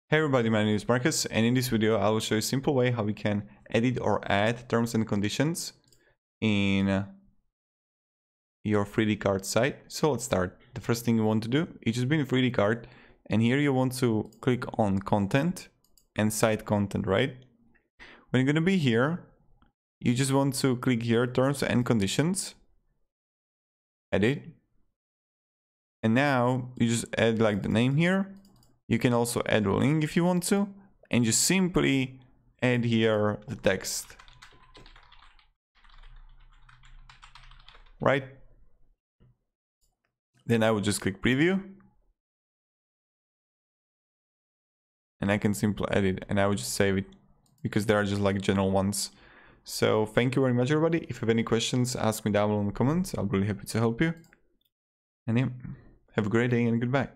Hey everybody, my name is Marcus, and in this video I will show you a simple way how we can edit or add terms and conditions in your 3dcart site. So let's start. The first thing you want to do is just be in 3dcart, and here you want to click on content and site content, right? When you're going to be here, you just want to click here, terms and conditions, edit, and now you just add like the name here. You can also add a link if you want to, and just simply add here the text. Right? Then I would just click preview. And I can simply edit, and I would just save it because there are just like general ones. So thank you very much everybody. If you have any questions, ask me down below in the comments. I'll be really happy to help you. And yeah, have a great day and goodbye.